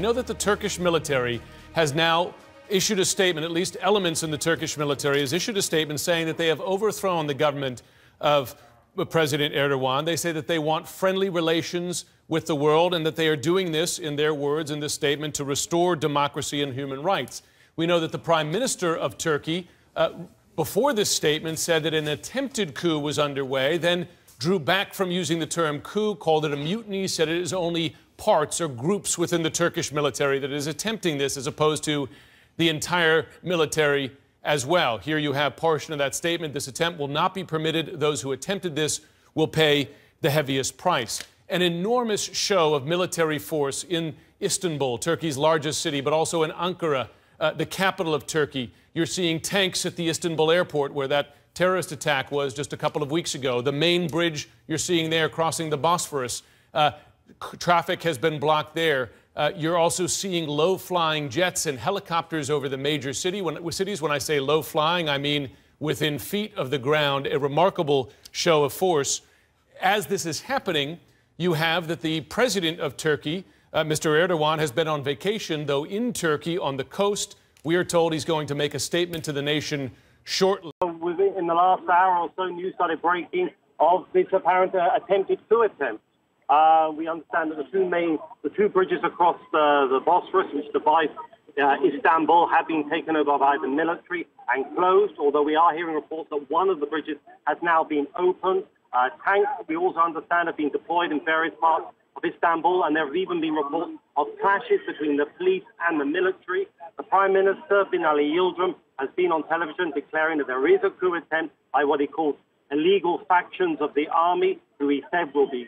know that the Turkish military has now issued a statement, at least elements in the Turkish military has issued a statement saying that they have overthrown the government of President Erdogan. They say that they want friendly relations with the world and that they are doing this, in their words, in this statement, to restore democracy and human rights. We know that the Prime Minister of Turkey, before this statement, said that an attempted coup was underway, then drew back from using the term coup, called it a mutiny, said it is only parts or groups within the Turkish military that is attempting this, as opposed to the entire military as well. Here you have portion of that statement. This attempt will not be permitted. Those who attempted this will pay the heaviest price. An enormous show of military force in Istanbul, Turkey's largest city, but also in Ankara, the capital of Turkey. You're seeing tanks at the Istanbul airport where that terrorist attack was just a couple of weeks ago. The main bridge you're seeing there crossing the Bosphorus. Traffic has been blocked there. You're also seeing low-flying jets and helicopters over the major cities. When I say low-flying, I mean within feet of the ground, a remarkable show of force. As this is happening, you have that the president of Turkey, Mr. Erdogan, has been on vacation, though in Turkey on the coast. We are told he's going to make a statement to the nation shortly. In the last hour or so, news started breaking of this apparent attempted coup attempt. We understand that the two bridges across the Bosphorus, which divide Istanbul, have been taken over by the military and closed, although we are hearing reports that one of the bridges has now been opened. Tanks, we also understand, have been deployed in various parts of Istanbul, and there have even been reports of clashes between the police and the military. The Prime Minister, Bin Ali Yildirim, has been on television declaring that there is a coup attempt by what he calls illegal factions of the army, who he said will be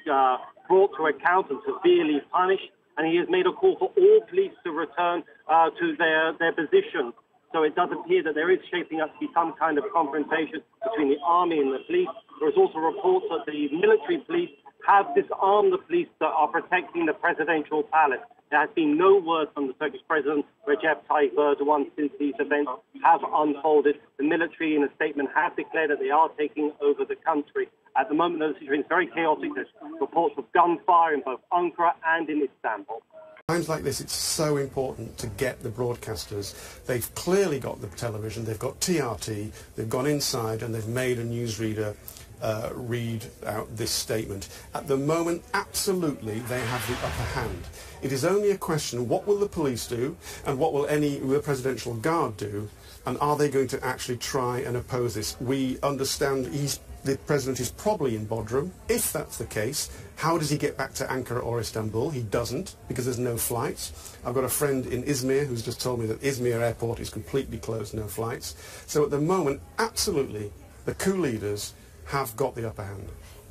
brought to account and severely punished. And he has made a call for all police to return to their positions. So it does appear that there is shaping up to be some kind of confrontation between the army and the police. There is also reports that the military police have disarmed the police that are protecting the presidential palace. There has been no word from the Turkish President Recep Tayyip Erdogan since these events have unfolded. The military, in a statement, have declared that they are taking over the country. At the moment, the situation is very chaotic. There's reports of gunfire in both Ankara and in Istanbul. Times like this, it's so important to get the broadcasters. They've clearly got the television, they've got TRT, they've gone inside and they've made a newsreader read out this statement. At the moment, absolutely, they have the upper hand. It is only a question, what will the police do and what will the Presidential Guard do, and are they going to actually try and oppose this? We understand the President is probably in Bodrum. If that's the case, how does he get back to Ankara or Istanbul? He doesn't, because there's no flights. I've got a friend in Izmir who's just told me that Izmir airport is completely closed, no flights. So at the moment, absolutely, the coup leaders have got the upper hand.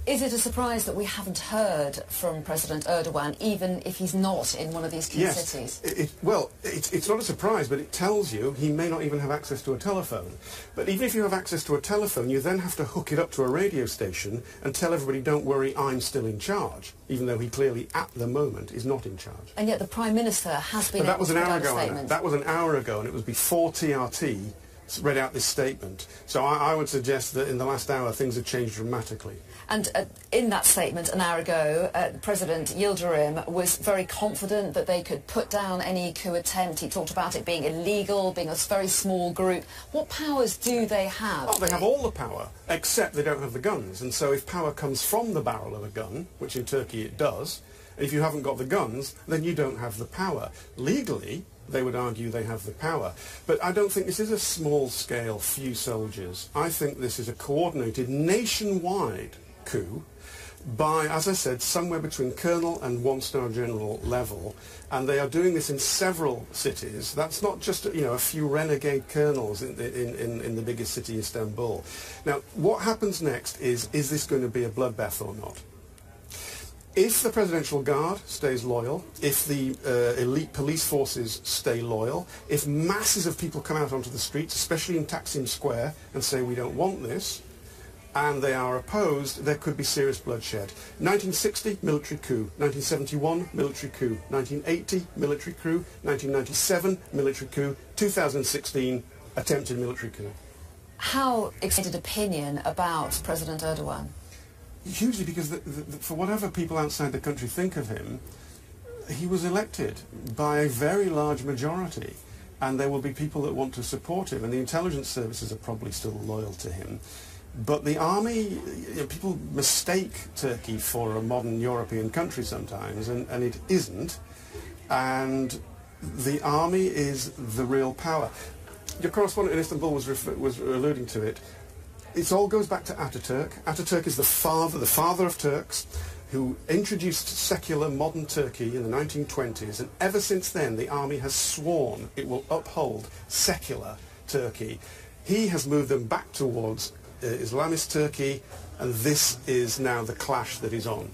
Is it a surprise that we haven't heard from President Erdogan, even if he's not in one of these key cities? It's not a surprise, but it tells you he may not even have access to a telephone. But even if you have access to a telephone, you then have to hook it up to a radio station and tell everybody, don't worry, I'm still in charge, even though he clearly, at the moment, is not in charge. And yet the Prime Minister has been able to put out a statement. That was an hour ago, and it was before TRT read out this statement. So I would suggest that in the last hour things have changed dramatically. And in that statement an hour ago, President Yildirim was very confident that they could put down any coup attempt. He talked about it being illegal, being a very small group. What powers do they have? Oh, they have all the power, except they don't have the guns. And so if power comes from the barrel of a gun, which in Turkey it does, and if you haven't got the guns, then you don't have the power. Legally, they would argue they have the power. But I don't think this is a small-scale, few soldiers. I think this is a coordinated, nationwide coup by, as I said, somewhere between colonel and one-star general level, and they are doing this in several cities. That's not just, you know, a few renegade colonels in the biggest city, Istanbul. Now, what happens next is this going to be a bloodbath or not? If the Presidential Guard stays loyal, if the elite police forces stay loyal, if masses of people come out onto the streets, especially in Taksim Square, and say we don't want this, and they are opposed, there could be serious bloodshed. 1960, military coup. 1971, military coup. 1980, military coup. 1997, military coup. 2016, attempted military coup. How excited opinion about President Erdogan? Hugely, because for whatever people outside the country think of him, he was elected by a very large majority, and there will be people that want to support him, and the intelligence services are probably still loyal to him. But the army, people mistake Turkey for a modern European country sometimes, and it isn't. And the army is the real power. Your correspondent in Istanbul was alluding to it. It all goes back to Ataturk. Ataturk is the father of Turks, who introduced secular modern Turkey in the 1920s, and ever since then the army has sworn it will uphold secular Turkey. He has moved them back towards Islamist Turkey, and this is now the clash that is on.